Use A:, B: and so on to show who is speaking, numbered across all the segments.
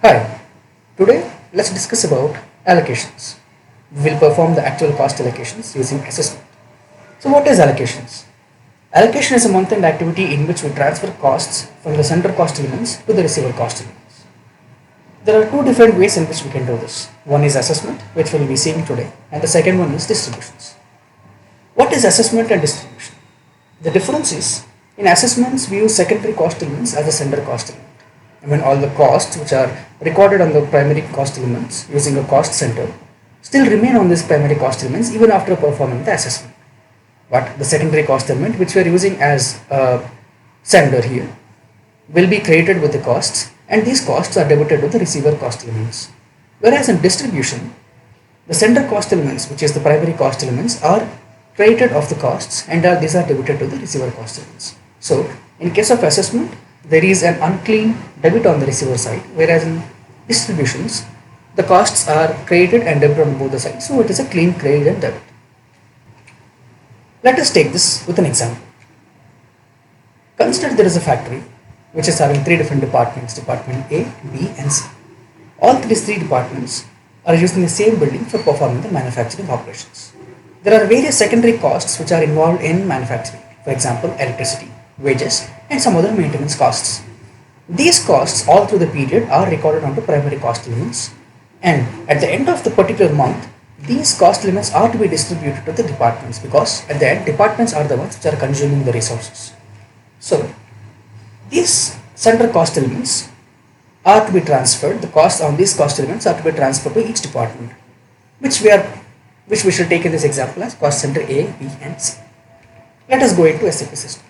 A: Hi, today let's discuss about allocations. We will perform the actual cost allocations using assessment. So what is allocations? Allocation is a month-end activity in which we transfer costs from the center cost elements to the receiver cost elements. There are two different ways in which we can do this. One is assessment, which we will be seeing today, and the second one is distributions. What is assessment and distribution? The difference is, in assessments we use secondary cost elements as a center cost element. I mean all the costs which are recorded on the primary cost elements using a cost center still remain on these primary cost elements even after performing the assessment. But the secondary cost element which we are using as a sender here will be created with the costs, and these costs are debited to the receiver cost elements. Whereas in distribution, the sender cost elements, which is the primary cost elements, are created of the costs, and these are debited to the receiver cost elements. So, in case of assessment, there is an unclean debit on the receiver side, whereas in distributions, the costs are created and debited on both the sides. So, it is a clean credit and debit. Let us take this with an example. Consider there is a factory which is having three different departments, department A, B and C. All these three departments are using the same building for performing the manufacturing operations. There are various secondary costs which are involved in manufacturing, for example electricity, wages and some other maintenance costs. These costs all through the period are recorded onto primary cost elements, and at the end of the particular month these cost elements are to be distributed to the departments, because at the end departments are the ones which are consuming the resources. So these center cost elements are to be transferred, the costs on these cost elements are to be transferred to each department, which we should take in this example as cost center A, B and C. Let us go into SAP system.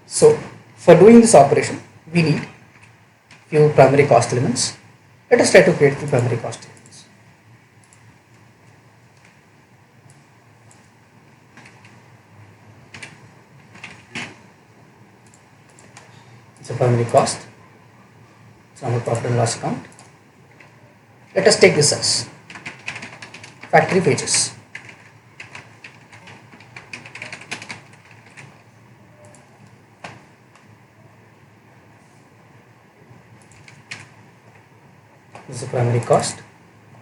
A: So for doing this operation we need few primary cost elements. Let us try to create the primary cost elements. It's a primary cost. It's on the profit and loss account. Let us take this as factory wages. This is the primary cost.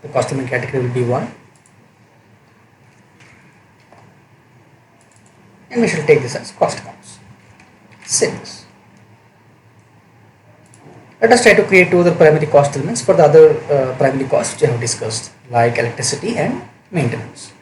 A: The cost element category will be 1. And we shall take this as cost accounts. Save this. Let us try to create two other primary cost elements for the other primary costs which I have discussed, like electricity and maintenance.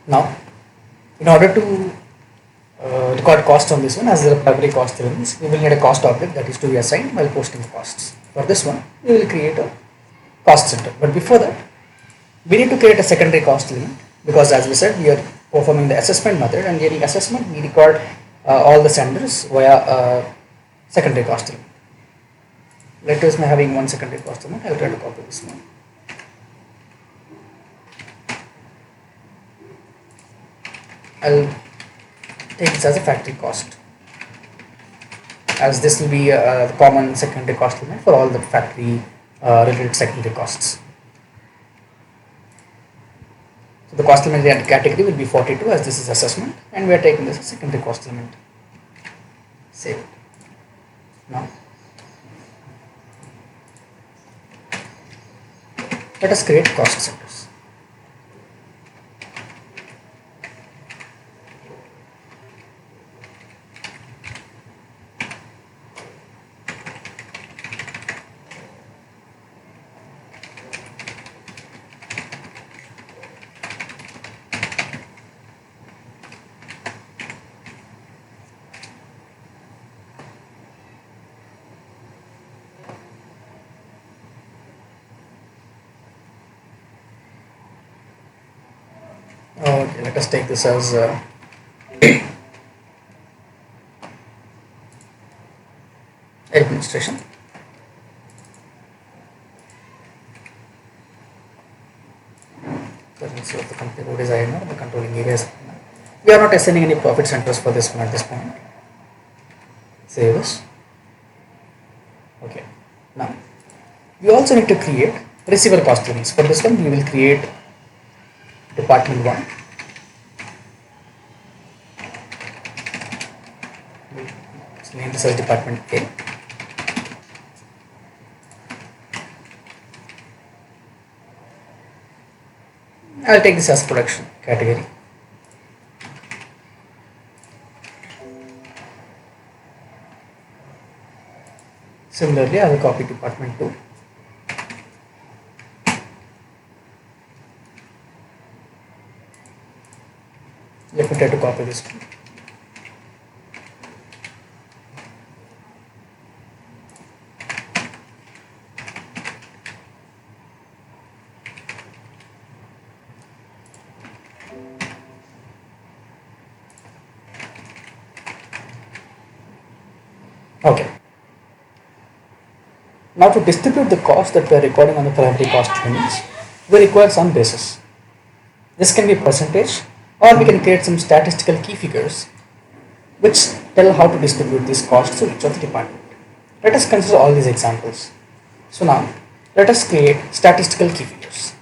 A: Now, in order to record costs on this one, as the primary cost elements, we will need a cost object that is to be assigned while posting costs. For this one, we will create a cost center. But before that, we need to create a secondary cost element, because as we said, we are performing the assessment method, and during assessment we record all the senders via secondary cost element. Let us be having one secondary cost element. I will try to copy this one. I'll take this as a factory cost, as this will be a common secondary cost element for all the factory related secondary costs. So the cost element category will be 42, as this is assessment, and we are taking this as secondary cost element. Save it. Now let us create cost centers. Okay, let us take this as administration. Currency of the company code is INR, the controlling area is INR. We are not assigning any profit centers for this one at this point. Save this. Okay. Now, we also need to create receiver cost limits. For this one, we will create department 1. Let's name this as department A. I'll take this as production category. Similarly, I will copy department 2. Let me try to copy this one. Okay. Now to distribute the cost that we are recording on the primary cost elements, we require some basis. This can be percentage, or we can create some statistical key figures which tell how to distribute these costs to each of the department. Let us consider all these examples. So now let us create statistical key figures.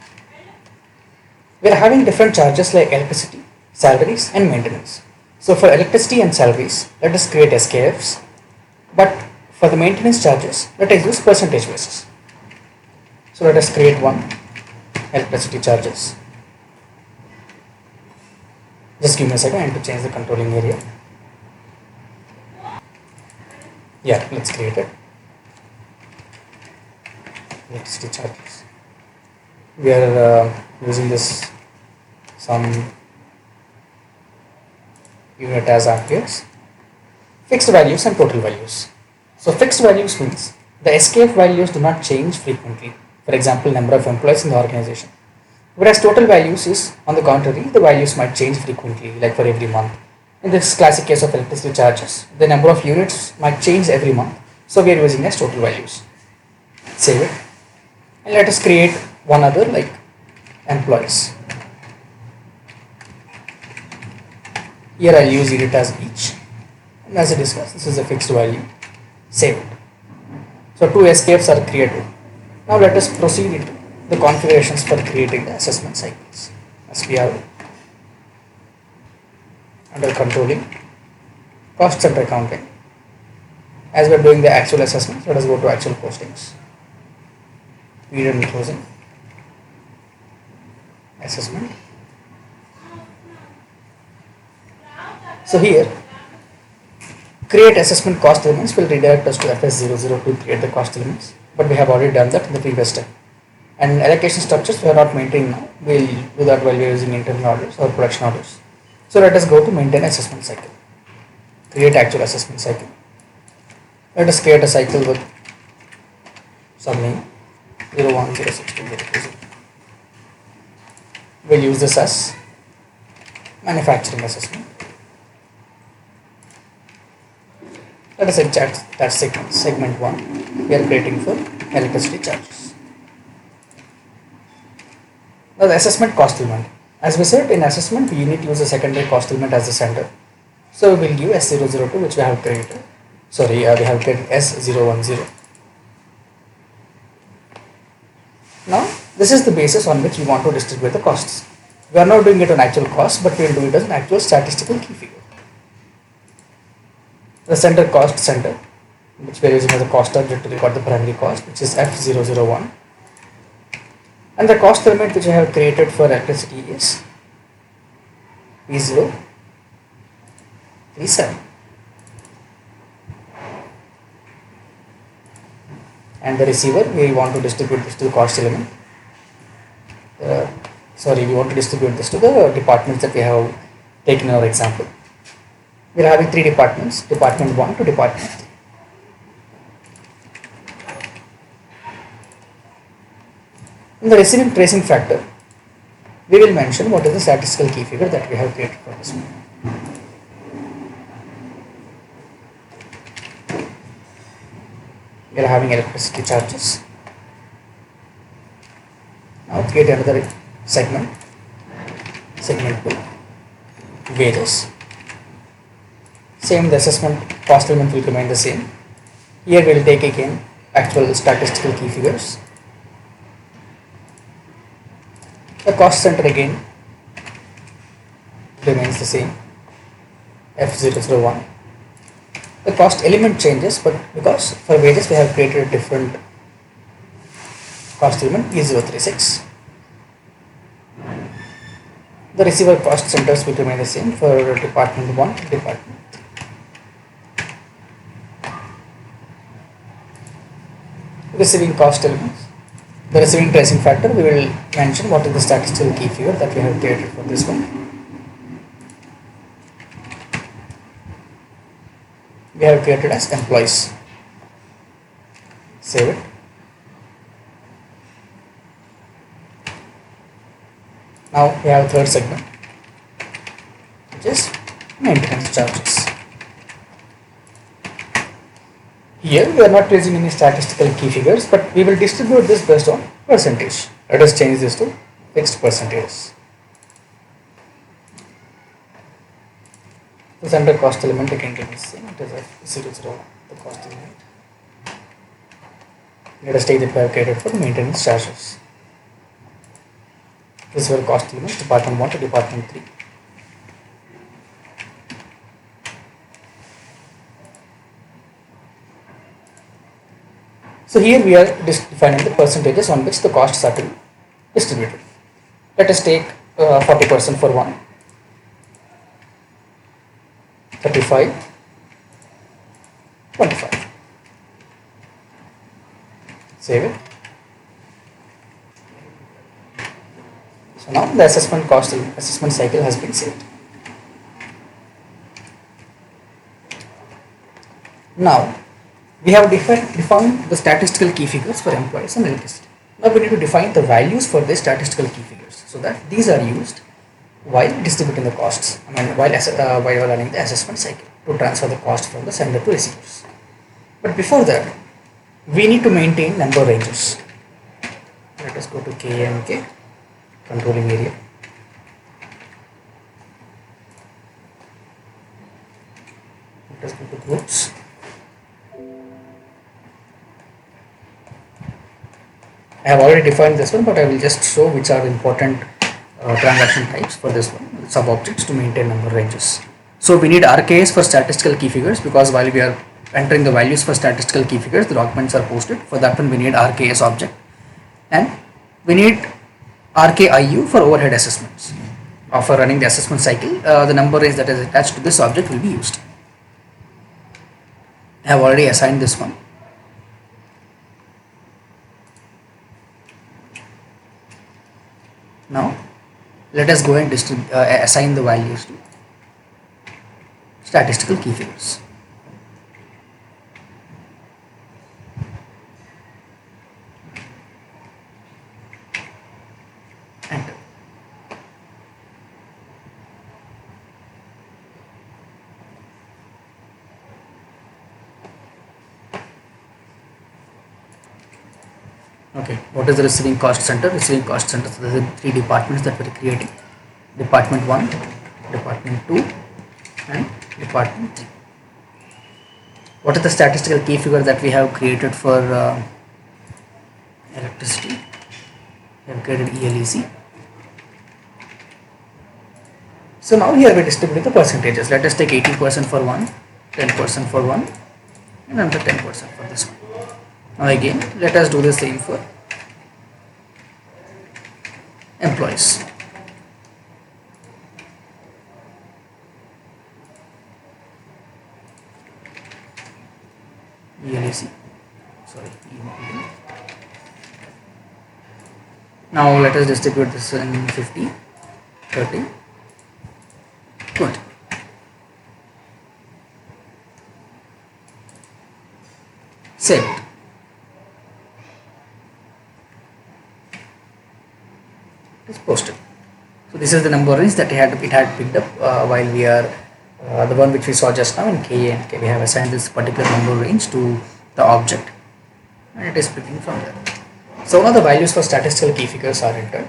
A: We are having different charges like electricity, salaries and maintenance. So for electricity and salaries, let us create SKFs, but for the maintenance charges, let us use percentage basis. So let us create one electricity charges. Just give me a second, I need to change the controlling area. Yeah, let's create it. Electricity charges. We are using this some unit as amperes. Fixed values and total values. So fixed values means the SKF values do not change frequently. For example, number of employees in the organization. Whereas total values is, on the contrary, the values might change frequently, like for every month. In this classic case of electricity charges, the number of units might change every month. So we are using as total values. Save it. And let us create one other like employees. Here I'll use unit as each. And as I discussed, this is a fixed value. Save it. So two SKFs are created. Now let us proceed into the configurations for creating the assessment cycles. As we have under controlling costs and accounting. As we are doing the actual assessments, let us go to actual postings. Period and closing. Assessment. So here, create assessment cost elements will redirect us to FS00 to create the cost elements, but we have already done that in the previous step. And allocation structures we are not maintaining now. We'll do that while we are using internal orders or production orders. So let us go to maintain assessment cycle. Create actual assessment cycle. Let us create a cycle with subname 01062020. We'll use this as manufacturing assessment. Let us check that segment 1 we are creating for electricity charges. Now the assessment cost element. As we said, in assessment we need to use a secondary cost element as the center. So we will give S002 which we have created. Sorry, we have created S010. Now this is the basis on which we want to distribute the costs. We are not doing it on actual cost, but we will do it as an actual statistical key figure. The center cost center, which we are using as a cost object to record the primary cost, which is F001. And the cost element which I have created for electricity is P037. And the receiver, we want to distribute this to the cost element. We want to distribute this to the departments that we have taken in our example. We are having 3 departments, department 1 to department 3. In the receiving tracing factor, we will mention what is the statistical key figure that we have created for this one. We are having electricity charges. Now create another segment, segment 2, wages. Same, the assessment cost element will remain the same. Here we will take again actual statistical key figures. The cost center again remains the same, F001. The cost element changes, but because for wages we have created a different cost element, E036. The receiver cost centers will remain the same for department 1 and department. Receiving cost elements. The receiving tracing factor, we will mention what is the statistical key figure that we have created for this one. We have created as employees. Save it. Now we have a third segment, which is maintenance charges. Here we are not raising any statistical key figures, but we will distribute this based on percentage. Let us change this to fixed percentages. The center cost element again remains the same. It is F001, the cost element. Let us take the we have created for the maintenance charges. This is our cost element, department 1 to department 3. So here we are defining the percentages on which the costs are to be distributed. Let us take 40% for 1, 35, 25. Save it. So now the assessment cycle has been saved. Now we have defined the statistical key figures for employees and electricity. Now we need to define the values for the statistical key figures so that these are used while distributing the costs, while running the assessment cycle to transfer the cost from the sender to receivers. But before that, we need to maintain number ranges. Let us go to KMK, controlling area. Let us go to groups. I have already defined this one, but I will just show which are the important transaction types for this one, sub-objects to maintain number ranges. So we need RKS for statistical key figures, because while we are entering the values for statistical key figures, the documents are posted. For that one we need RKS object, and we need RKIU for overhead assessments. For running the assessment cycle, the number range that is attached to this object will be used. I have already assigned this one. Now let us go and assign the values to statistical key figures. Enter. Okay, what is the receiving cost center? Receiving cost center, so there are 3 departments that we are creating: department 1, department 2, and department 3. What is the statistical key figure that we have created for electricity? We have created ELEC. So now here we distribute the percentages. Let us take 80% for one, 10% for one, and another 10% for this one. Now again, let us do the same for employees. ELEC. Sorry. Now let us distribute this in 50, 30, 20. Save it. It is posted. So this is the number range that it had picked up while we are the one which we saw just now in KA and K. We have assigned this particular number range to the object and it is picking from there. So now the values for statistical key figures are entered.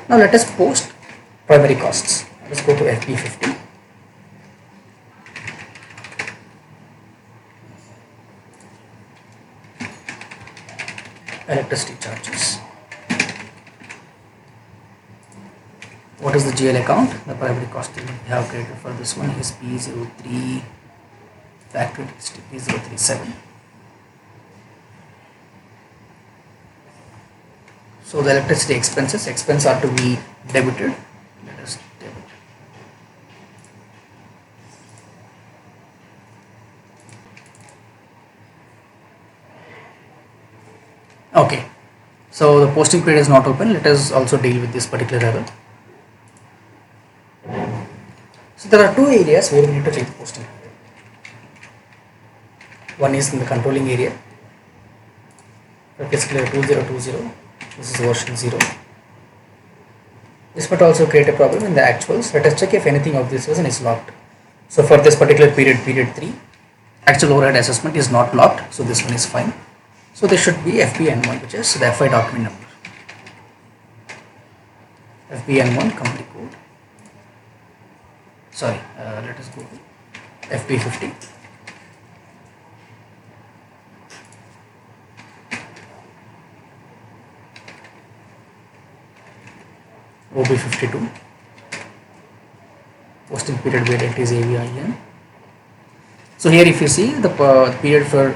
A: Now let us post primary costs. Let's go to FP50. Electricity charges. What is the GL account? The primary cost we have created for this one is P03 factory electricity P037. So the electricity expense are to be debited. Let us debit. Okay. So the posting period is not open. Let us also deal with this particular error. So there are two areas where we need to check the posting period. One is in the controlling area. Basically 2020. This is version 0. This might also create a problem in the actuals. Let us check if anything of this version is locked. So for this particular period 3, actual overhead assessment is not locked. So this one is fine. So there should be FBN1, which is the FI document number. FBN1 company code. Sorry, let us go to FP50. OB52. Posting period variant is AVIN. So here if you see the period for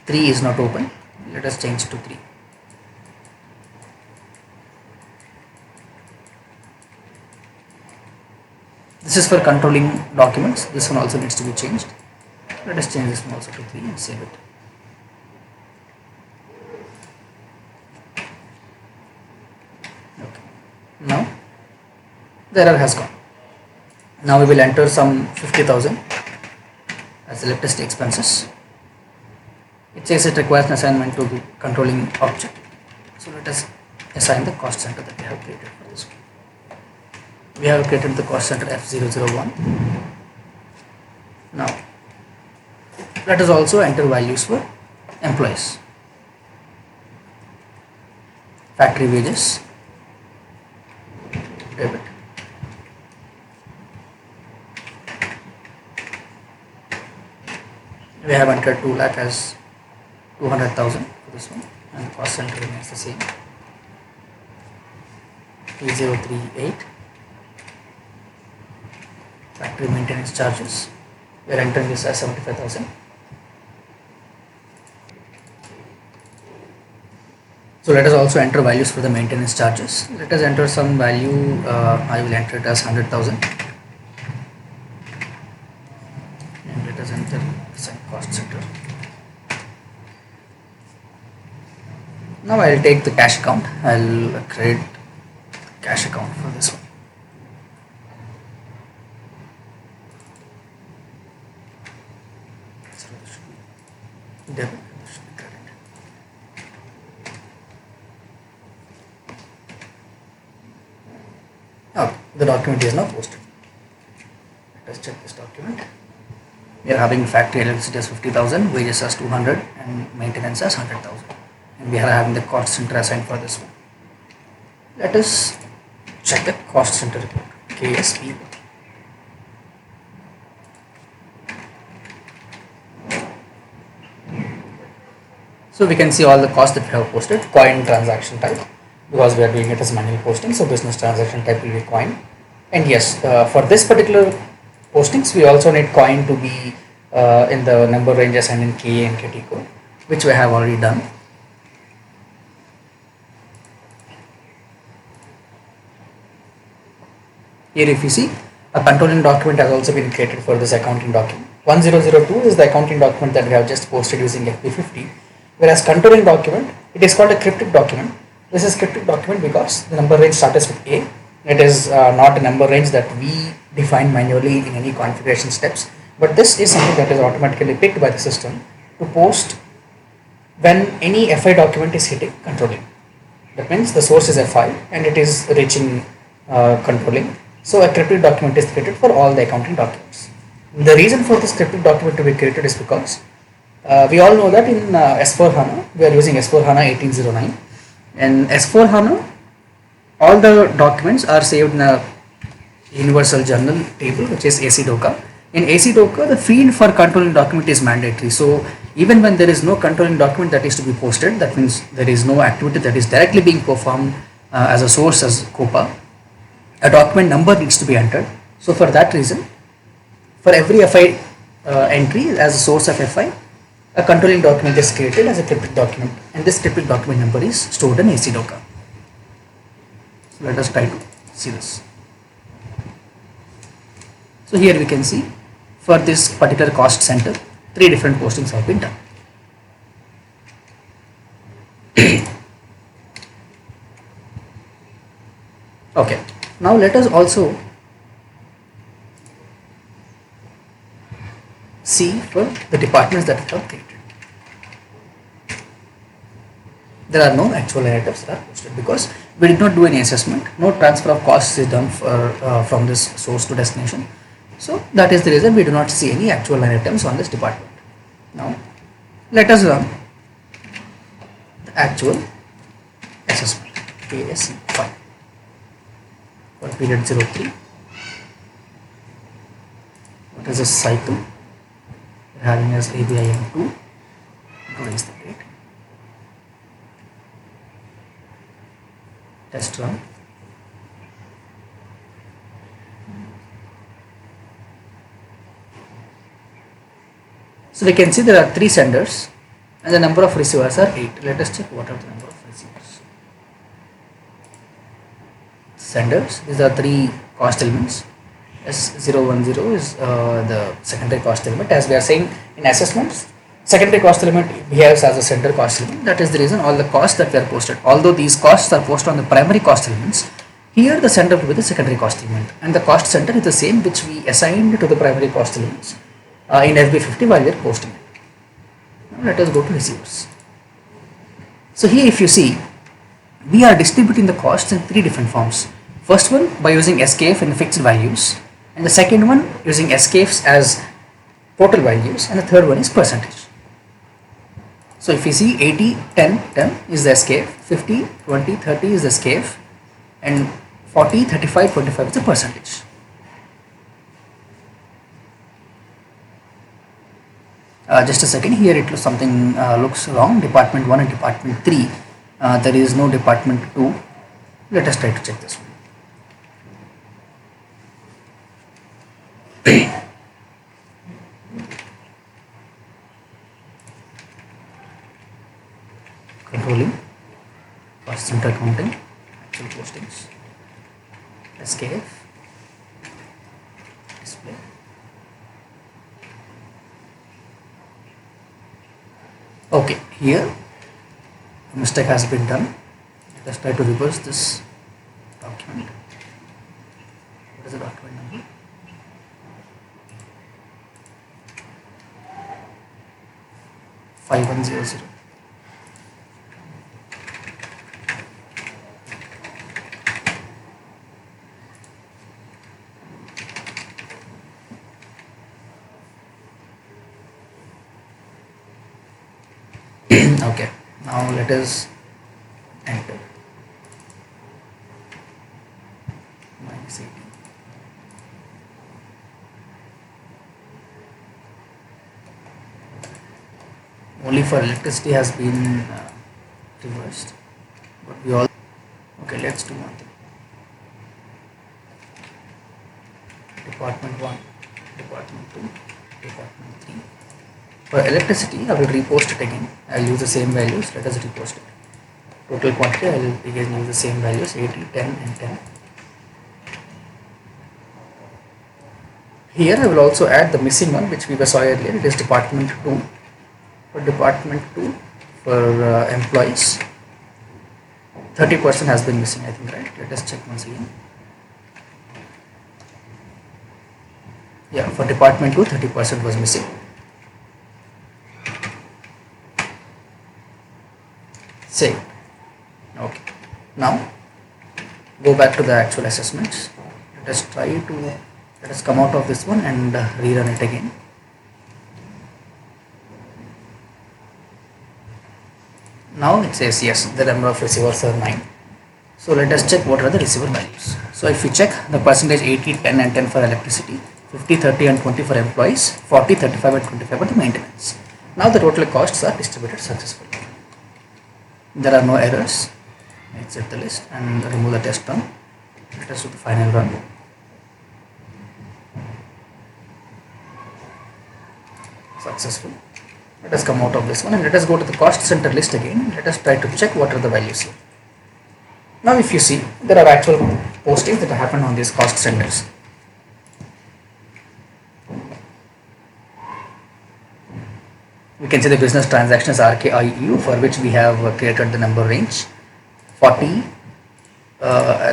A: 3 is not open, let us change to 3. This is for controlling documents. This one also needs to be changed. Let us change this one also to 3 and save it. Okay. Now the error has gone. Now we will enter some 50,000 as electricity expenses. It says it requires an assignment to the controlling object. So let us assign the cost center that we have created for this one. We have created the cost center F001. Now let us also enter values for employees. Factory wages, debit. We have entered 2 lakh as 200,000 for this one, and the cost center remains the same. 3038. Factory maintenance charges. We are entering this as 75,000. So let us also enter values for the maintenance charges. Let us enter some value. I will enter it as 100,000. And let us enter some cost center. Now I will take the cash account. I will create cash account for this one. So this should be debit. This should be credit. Okay, the document is now posted. Let us check this document. We are having factory electricity as 50,000, wages as 200, and maintenance as 100,000. And we are having the cost center assigned for this one. Let us check the cost center report, KSP. So we can see all the costs that we have posted. Coin transaction type, because we are doing it as manual posting, so business transaction type will be coin. And yes, for this particular postings we also need coin to be in the number ranges and in KA and KT code, which we have already done. Here if you see, a controlling document has also been created for this accounting document. 1002 is the accounting document that we have just posted using FP50, whereas controlling document, it is called a cryptic document. This is cryptic document because the number range starts with A. It is not a number range that we define manually in any configuration steps, but this is something that is automatically picked by the system to post when any FI document is hitting controlling. That means the source is FI and it is reaching controlling. So a cryptic document is created for all the accounting documents. The reason for this cryptic document to be created is because We all know that in S4HANA, we are using S4HANA 1809. In S4HANA, all the documents are saved in a universal journal table, which is AC Doka. In AC Doka, the field for controlling document is mandatory. So even when there is no controlling document that is to be posted, that means there is no activity that is directly being performed as a source as COPA, a document number needs to be entered. So for that reason, for every FI entry as a source of FI, a controlling document is created as a cryptic document, and this cryptic document number is stored in AC Doka. So let us try to see this. So here we can see for this particular cost center, 3 different postings have been done. Okay, now let us also see for the departments that we have created. There are no actual line items that are posted because we did not do any assessment. No transfer of costs is done from this source to destination. So that is the reason we do not see any actual line items on this department. Now let us run the actual assessment ASC file for period 03. What is a cycle? We are having as ABIM2. What is the date? Test run. So we can see there are 3 senders and the number of receivers are 8. Let us check what are the number of receivers. Senders, these are 3 cost elements. S010 is the secondary cost element. As we are saying in assessments, secondary cost element behaves as a sender cost element. That is the reason all the costs that were posted, although these costs are posted on the primary cost elements, here the sender will be the secondary cost element, and the cost center is the same which we assigned to the primary cost elements in FB50 while we are posting it. Now let us go to receivers. So here if you see, we are distributing the costs in 3 different forms. First one by using SKF in fixed values, and the second one using SKFs as total values, and the third one is percentage. So if you see 80, 10, 10 is the SKF, 50, 20, 30 is the SKF, and 40, 35, 25 is the percentage. Just a second, here it looks something looks wrong. Department 1 and Department 3, there is no Department 2. Let us try to check this one. Controlling, cost center accounting, actual postings, SKF, display. Okay, here a mistake has been done. Let us try to reverse this document. What is the document number? (5100). Okay, now let us enter -18. Only for electricity has been reversed, but we all okay. Let's do one thing. Department 1, Department 2, Department 3. For electricity, I will repost it again. I will use the same values. Let us repost it. Total quantity, I will again use the same values 80, 10, and 10. Here I will also add the missing one which we saw earlier. It is Department 2. For Department 2, for employees, 30% has been missing, I think, right? Let us check once again. Yeah, for Department 2, 30% was missing. Save. Okay. Now go back to the actual assessments. Let us come out of this one and rerun it again. Now it says yes, the number of receivers are 9. So let us check what are the receiver values. So if you check the percentage 80, 10 and 10 for electricity, 50, 30 and 20 for employees, 40, 35 and 25 for the maintenance. Now the total costs are distributed successfully. There are no errors. Exit the list and remove the test term. Let us do the final run. Successful. Let us come out of this one and let us go to the cost center list again. Let us try to check what are the values here. Now if you see, there are actual postings that happen on these cost centers. We can see the business transactions RKIU, for which we have created the number range 40.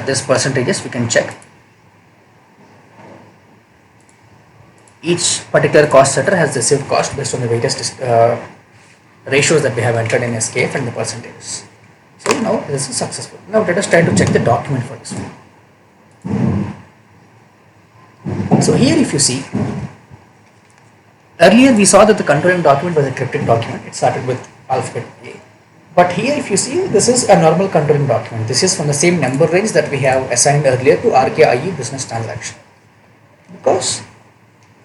A: This percentages we can check. Each particular cost center has received cost based on the various ratios that we have entered in SKF and the percentages. So now this is successful. Now let us try to check the document for this one. So here if you see, earlier we saw that the controlling document was a cryptic document. It started with alphabet A. But here if you see, this is a normal controlling document. This is from the same number range that we have assigned earlier to RKIU business transaction. Because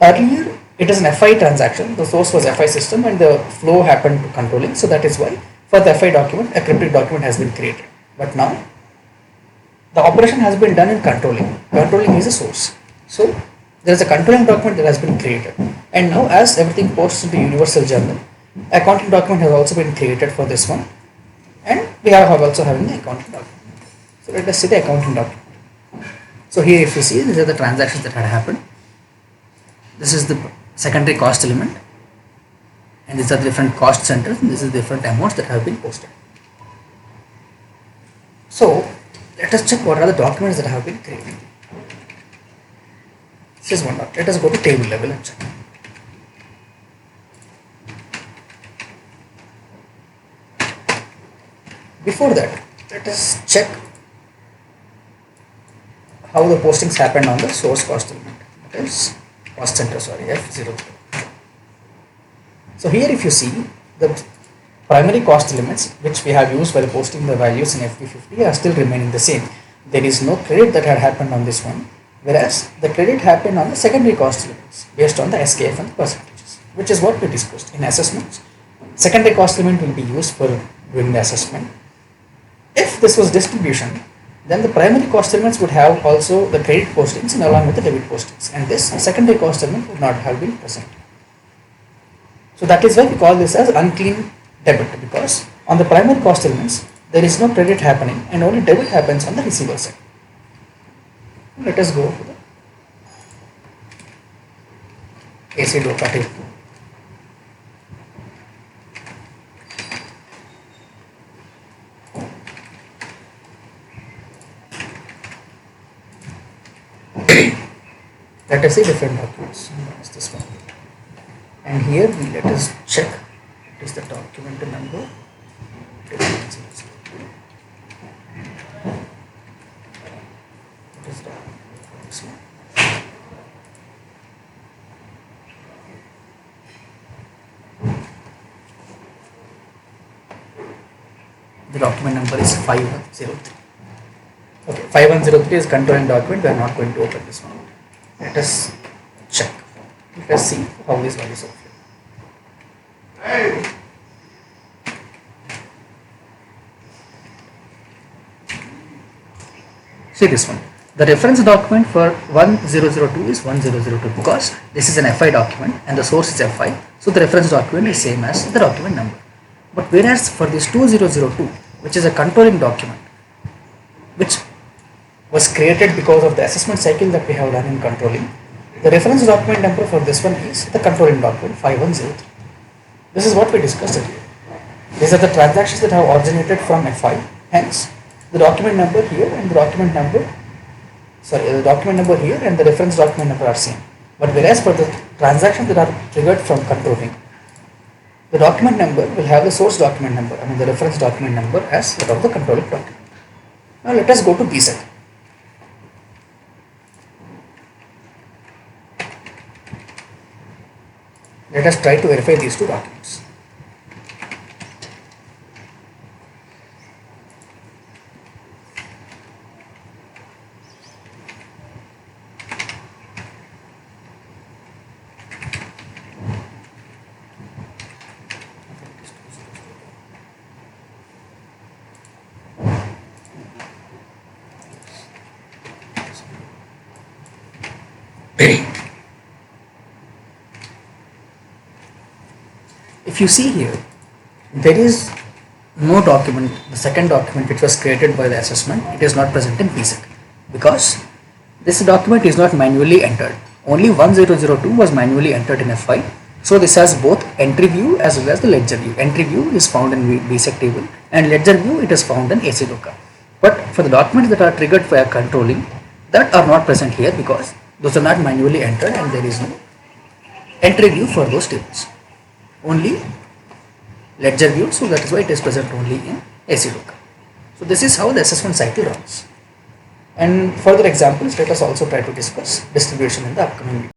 A: earlier it is an FI transaction, the source was FI system and the flow happened to controlling. So that is why for the FI document, a cryptic document has been created. But now the operation has been done in controlling. Controlling is a source. So there is a controlling document that has been created. And now as everything posts into Universal Journal, accounting document has also been created for this one. And we are also having the accounting document. So let us see the accounting document. So here if you see, these are the transactions that had happened. This is the secondary cost element. And these are the different cost centers. And this is different amounts that have been posted. So let us check what are the documents that have been created. This is one document. Let us go to table level and check. Before that, let us check how the postings happened on the source cost element. That is cost center, sorry, F0. So here if you see, the primary cost elements which we have used while posting the values in FP50 are still remaining the same. There is no credit that had happened on this one, whereas the credit happened on the secondary cost elements based on the SKF and the percentages, which is what we discussed in assessments. Secondary cost element will be used for doing the assessment. If this was distribution, then the primary cost elements would have also the credit postings and along with the debit postings, and this secondary cost element would not have been present. So that is why we call this as unclean debit, because on the primary cost elements there is no credit happening and only debit happens on the receiver side. Let us go to the AC DOCA table. Let us see different documents. What is this one? And here let us check what is the document number. What is the document for this one? The document number is 5103. Okay, 5103 is controlling document. We are not going to open this one. Let us check. Let us see how these values are filled. See this one. The reference document for 1002 is 1002 because this is an FI document and the source is FI. So the reference document is same as the document number. But whereas for this 2002, which is a controlling document, which was created because of the assessment cycle that we have done in controlling, the reference document number for this one is the controlling document 5103. This is what we discussed earlier. These are the transactions that have originated from FI. Hence, the document number here and the document number here and the reference document number are same. But whereas for the transactions that are triggered from controlling, the document number will have the source document number, the reference document number as that of the controlling document. Now let us go to B set. Let us try to verify these two documents. If you see here, there is no document, the second document which was created by the assessment, it is not present in PSEC because this document is not manually entered. Only 1002 was manually entered in F5. So this has both entry view as well as the ledger view. Entry view is found in BSEC table and ledger view it is found in AC Doka. But for the documents that are triggered for controlling, that are not present here because those are not manually entered and there is no entry view for those tables. Only ledger view, so that is why it is present only in AC Doka. So this is how the assessment cycle runs. And further examples, let us also try to discuss distribution in the upcoming video.